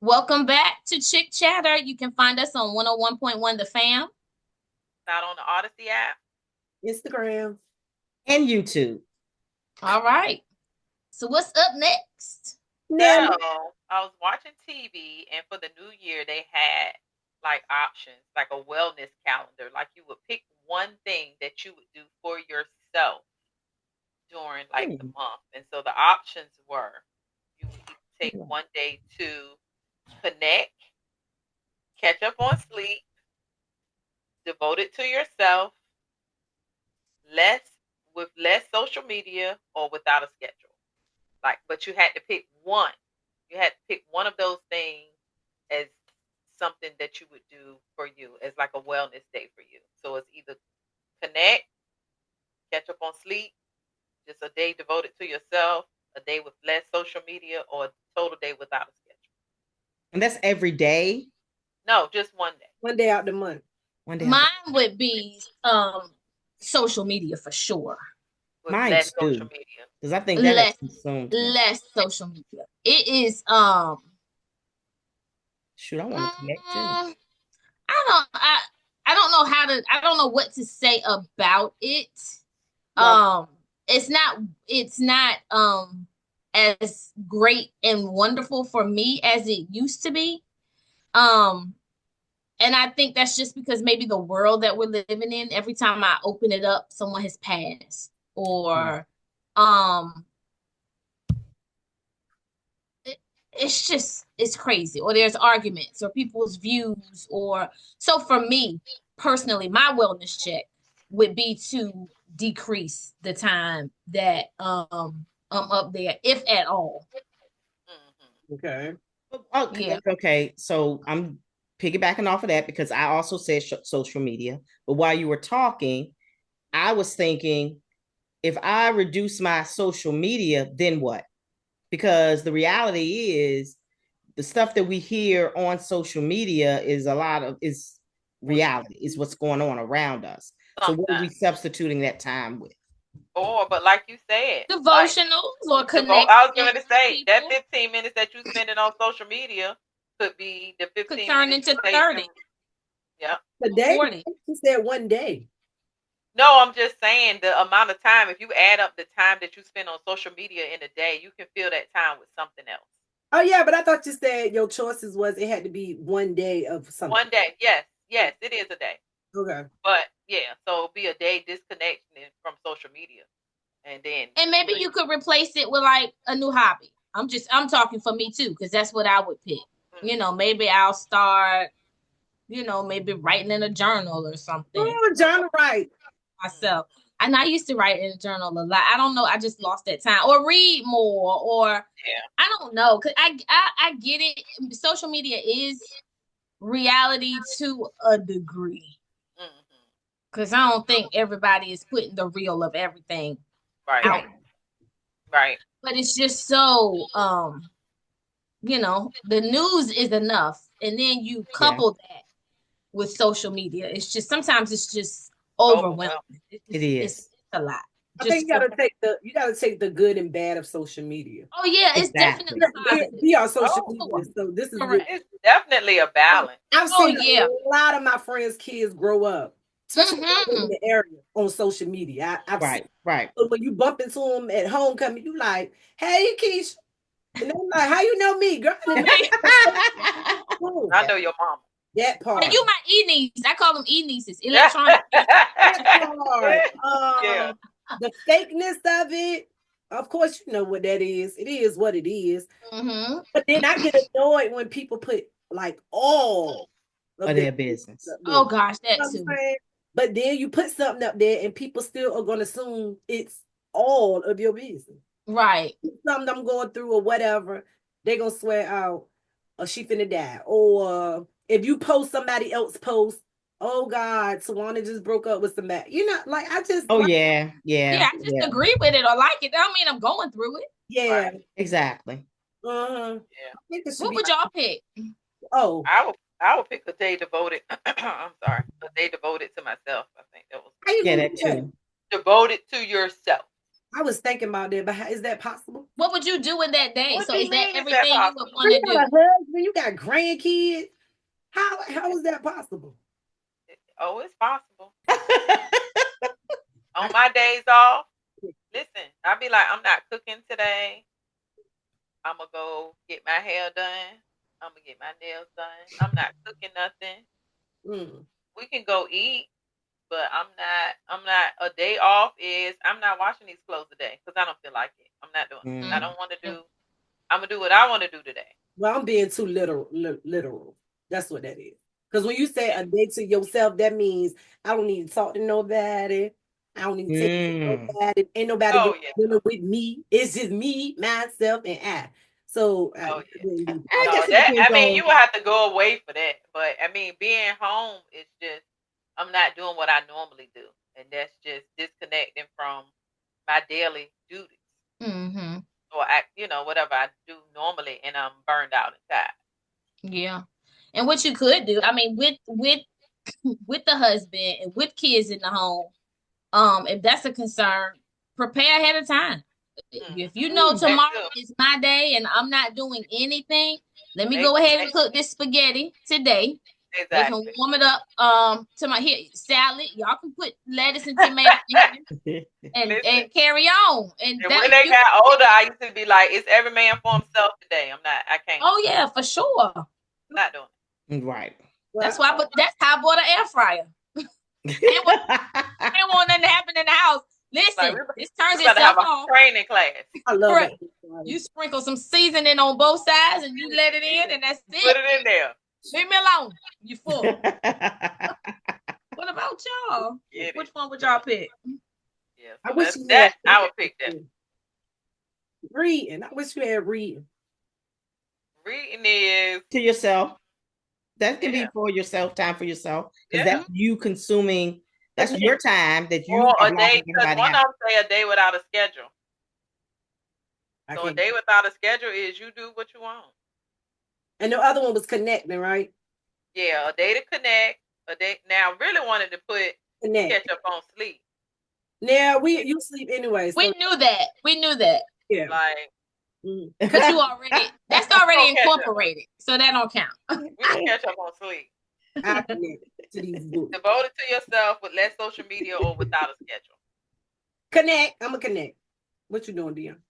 Welcome back to Chick Chatter. You can find us on 101.1 The Fam. Not on the Odyssey app. Instagram. And YouTube. All right. So what's up next? So I was watching TV, and for the new year, they had like options, like a wellness calendar. Like you would pick one thing that you would do for yourself during like the month. And so the options were you would take one day to connect, catch up on sleep, devote it to yourself, with less social media, or without a schedule. Like, but you had to pick one. You had to pick one of those things as something that you would do for you as like a wellness day for you. So it's either connect, catch up on sleep, just a day devoted to yourself, a day with less social media, or a total day without a schedule. And that's every day? No, just one day. One day out the month. Mine would be social media for sure. With less social media. Because I think that less social media. It is shoot, I want to connect too. I don't know what to say about it. It's not as great and wonderful for me as it used to be. And I think that's just because maybe the world that we're living in, every time I open it up, someone has passed, or it's crazy, or there's arguments or people's views, or so for me personally, my wellness check would be to decrease the time that I'm up there, if at all. Okay. Okay. So I'm piggybacking off of that because I also said social media. But while you were talking, I was thinking, if I reduce my social media, then what? Because the reality is the stuff that we hear on social media is reality, is what's going on around us. So what are we substituting that time with? But like you said, devotionals or connect. I was going to say that 15 minutes that you spending on social media could be the 15 could turn minutes into 30. Yeah. A day. You said one day. No, I'm just saying the amount of time. If you add up the time that you spend on social media in a day, you can fill that time with something else. Oh yeah, but I thought you said your choices was it had to be one day of something. One day, yes, it is a day. Okay. But yeah, so it'll be a day disconnection from social media, and maybe you could replace it with like a new hobby. I'm talking for me too, because that's what I would pick. Mm-hmm. Maybe I'll start, maybe writing in a journal or something. Oh, journal write myself. And I used to write in a journal a lot. I don't know. I just lost that time. Or read more. Or I don't know. Cause I get it. Social media is reality to a degree. Because I don't think everybody is putting the real of everything out. Right. But it's just so the news is enough. And then you couple that with social media. It's just sometimes it's just overwhelming. It is. It's a lot. I think you gotta take the good and bad of social media. Oh yeah, it's definitely positive. We are social media, so this is it's definitely a balance. I've seen a lot of my friends' kids grow up, especially in the area, on social media. Right. So when you bump into them at homecoming, you like, "Hey, Keisha," and they're like, "How you know me, girl?" I know your mom. That part. And you my e-niece. I call them e-nieces. Electronic. The fakeness of it, of course, you know what that is. It is what it is. Mm-hmm. But then I get annoyed when people put like all of their business. Oh gosh, that too. But then you put something up there and people still are going to assume it's all of your business. Right. Something I'm going through or whatever, they're going to swear out, or she finna die. Or if you post somebody else post, oh God, Tawana just broke up with somebody. Like I just. Oh yeah. I just agree with it or like it. That don't mean I'm going through it. Yeah. Right. Exactly. Yeah. What would y'all pick? Oh, I would pick a day devoted. I'm sorry, a day devoted to myself. I think that was. That too. Devoted to yourself. I was thinking about that, but is that possible? What would you do in that day? What So do you is that mean, is everything that you would want to You do? got a husband, you got grandkids. How is that possible? Oh, it's possible. On my days off, listen, I'll be like, I'm not cooking today. I'm gonna go get my hair done. I'm gonna get my nails done. I'm not cooking nothing. We can go eat, but I'm not. A day off is I'm not washing these clothes today because I don't feel like it. I'm not doing it. I don't want to do. I'm gonna do what I want to do today. Well, I'm being too literal. That's what that is. Because when you say a day to yourself, that means I don't need to talk to nobody. I don't need to take nobody. Ain't nobody dealing with me. It's just me, myself, and I. So I mean, you will have to go away for that. But I mean, being home is just I'm not doing what I normally do, and that's just disconnecting from my daily duties. Mm-hmm. Or whatever I do normally, and I'm burned out and tired. Yeah, and what you could do, I mean, with the husband and with kids in the home, if that's a concern, prepare ahead of time. If you know tomorrow is my day and I'm not doing anything, let me go ahead and cook this spaghetti today. Exactly. They can warm it up to my salad. Y'all can put lettuce and tomatoes in and carry on. And when they got older, I used to be like, it's every man for himself today. I can't. Oh yeah, for sure. Not doing it. Right. That's why that's how I bought an air fryer. Didn't want nothing to happen in the house. Listen, this turns itself on. Training class. I love it. You sprinkle some seasoning on both sides and you let it in, and that's it. Put it in there. Leave me alone. You full. What about y'all? Which one would y'all pick? Yeah, so I would pick that. Reading. I wish you had reading. Reading is to yourself. That can be for yourself, time for yourself. Because that's you consuming. That's your time that you. Or a day. Because one of them say a day without a schedule. So a day without a schedule is you do what you want. And the other one was connecting, right? Yeah, a day to connect. A day. Now, I really wanted to put catch up on sleep. Now you sleep anyway. So. We knew that. Yeah. Like. Because that's already incorporated, so that don't count. We can catch up on sleep. I connect to these books. Devote it to yourself with less social media or without a schedule. Connect. I'm gonna connect. What you doing, Dion?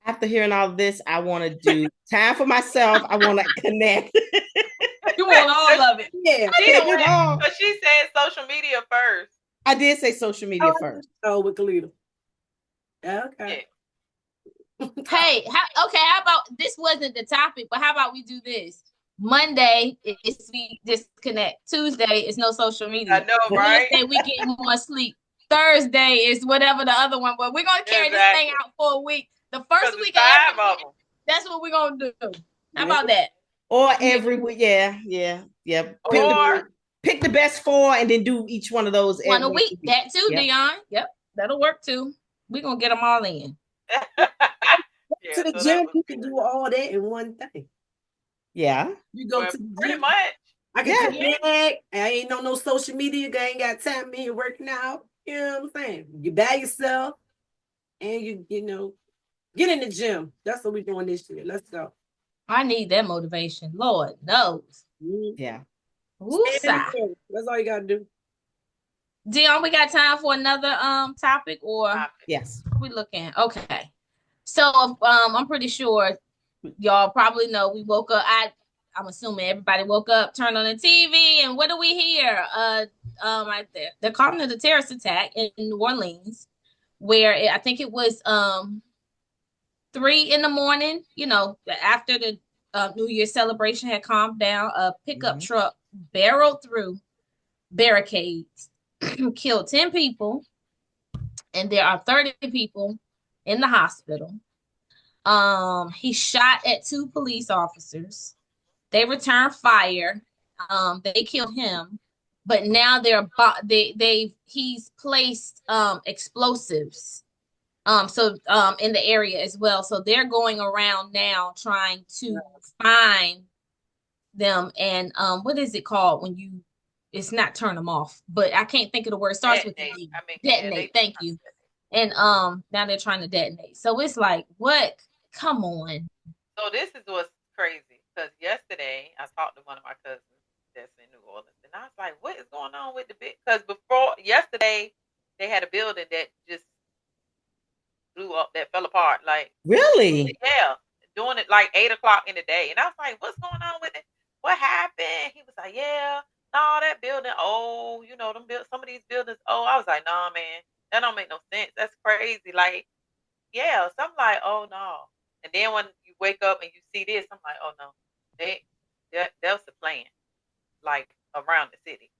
After hearing all of this, I want to do time for myself. I want to connect. You want all of it. Yeah. But she said social media first. I did say social media first. Oh, with Kalita. Okay. Yeah. Hey, how about this wasn't the topic, but how about we do this? Monday is we disconnect. Tuesday is no social media. I know, right? Wednesday we get more sleep. Thursday is whatever the other one, but we're gonna carry this thing out for a week. The first week of every week, that's what we're gonna do. How about that? Or every week, yeah. Pick the best 4 and then do each one of those one a week. That too, Dion. Yep, that'll work too. We're gonna get them all in. To the gym, you can do all that in one thing. Yeah. You go to the pretty gym. much. I can connect. I ain't on no social media. I ain't got time me working out. You know what I'm saying? You by yourself and you know, get in the gym. That's what we're doing this year. Let's go. I need that motivation. Lord knows. Yeah. That's all you gotta do. Dion, we got time for another topic or yes. What are we looking? Okay. So I'm pretty sure y'all probably know we woke up. I'm assuming everybody woke up, turned on the TV, and what do we hear? Right there, they're calling it a terrorist attack in New Orleans, where I think it was 3 a.m. You know, after the New Year's celebration had calmed down, a pickup truck barreled through barricades, killed 10 people, and there are 30 people in the hospital. He shot at 2 police officers. They returned fire. They killed him, but now he's placed explosives. In the area as well. So they're going around now trying to find them and what is it called when it's not turn them off, but I can't think of the word. It starts with D. Detonate. Thank you. And now they're trying to detonate. So it's like, what? Come on. So this is what's crazy, because yesterday I talked to one of my cousins that's in New Orleans, and I was like, what is going on with the bit? Because before yesterday, they had a building that just blew up, that fell apart. Like, really? Yeah, doing it like 8 o'clock in the day. And I was like, what's going on with it? What happened? He was like, yeah, no, that building, oh, you know, some of these buildings, oh. I was like, nah, man, that don't make no sense. That's crazy. Like, yeah. So I'm like, oh no. And then when you wake up and you see this, I'm like, oh no, that was the plan, like around the city.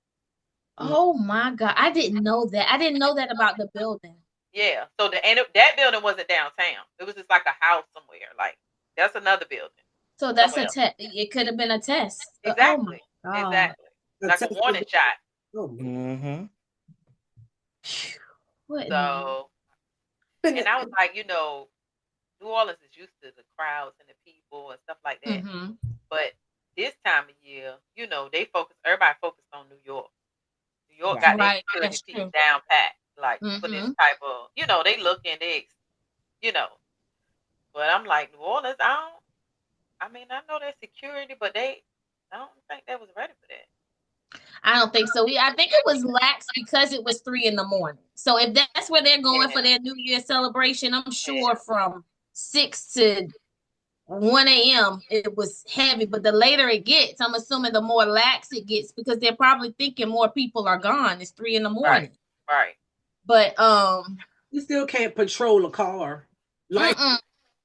Oh my God. I didn't know that. I didn't know that about the building. Yeah. So that building wasn't downtown. It was just like a house somewhere. Like, that's another building. So that's a test. It could have been a test. Exactly. Oh my God. Exactly. Like a warning shot. Mm-hmm. So, and I was like, you know, New Orleans is used to the crowds and the people and stuff like that. Mm-hmm. But this time of year, you know, everybody focused on New York. New York got their security team down pat, like for this type of, you know, they look in this, you know. But I'm like, New Orleans, I know there's security, but I don't think they was ready for that. I don't think so. I think it was lax because it was 3 a.m. So if that's where they're going for their New Year celebration, I'm sure from 6 to 1 a.m. it was heavy. But the later it gets, I'm assuming the more lax it gets, because they're probably thinking more people are gone. It's 3 a.m. Right. But you still can't patrol a car. Like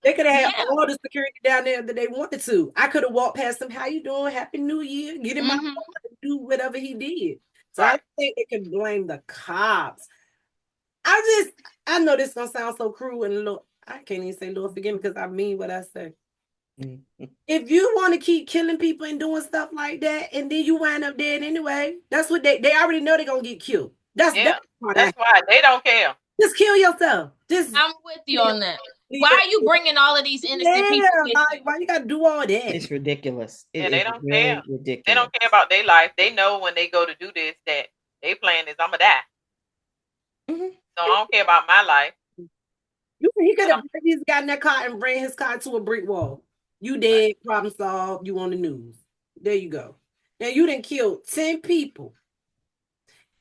they could have had all the security down there that they wanted to. I could have walked past them. How you doing? Happy New Year. Get in my car and do whatever he did. So I think they can blame the cops. I know this gonna sound so cruel and look, I can't even say Lord forgive me, because I mean what I say. If you want to keep killing people and doing stuff like that, and then you wind up dead anyway, that's what they already know they're gonna get killed. That's why they don't care. Just kill yourself. I'm with you on that. Why are you bringing all of these innocent people? Like, why you gotta do all that? It's ridiculous. And they don't care. Ridiculous. They don't care about their life. They know when they go to do this that their plan is I'm gonna die. So I don't care about my life. He could have just got in that car and ran his car to a brick wall. You dead, problem solved, you on the news. There you go. Now you done killed 10 people.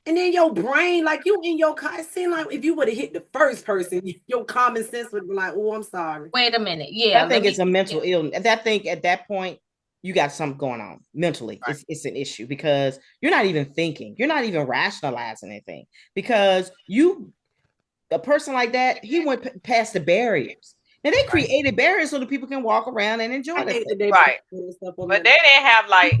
And then your brain, like you in your car, it seemed like if you would have hit the first person, your common sense would be like, oh, I'm sorry. Wait a minute. Yeah. I think it's a mental illness. I think at that point, you got something going on mentally. Right. It's an issue, because you're not even thinking. You're not even rationalizing anything, because a person like that, he went past the barriers. Now they created barriers so that people can walk around and enjoy it. Right. But they didn't have like,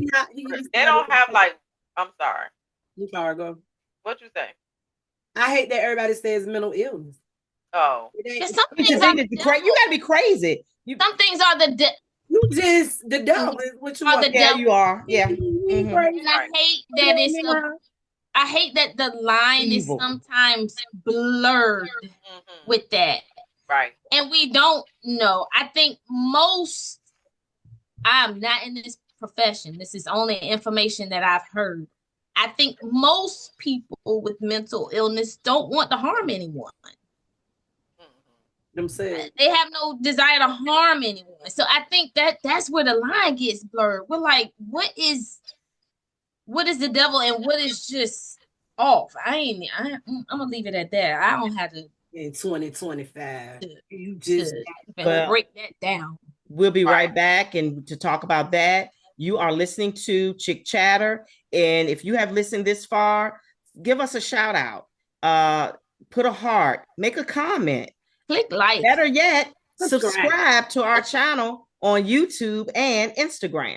they don't have like, I'm sorry. You sorry, go. What you say? I hate that everybody says mental illness. Oh. Some things you gotta be crazy. Some things are you just the devil is what you are. The devil. You are. Yeah. And I hate that I hate that the line is sometimes blurred with that. Right. And we don't know. I think I'm not in this profession. This is only information that I've heard. I think most people with mental illness don't want to harm anyone. They have no desire to harm anyone. So I think that's where the line gets blurred. We're like, what is the devil and what is just off? I'm gonna leave it at that. I don't have to. In 2025, you just break that down. We'll be right back and to talk about that. You are listening to Chick Chatter, and if you have listened this far, give us a shout out. Put a heart, make a comment, click like. Better yet, subscribe to our channel on YouTube and Instagram.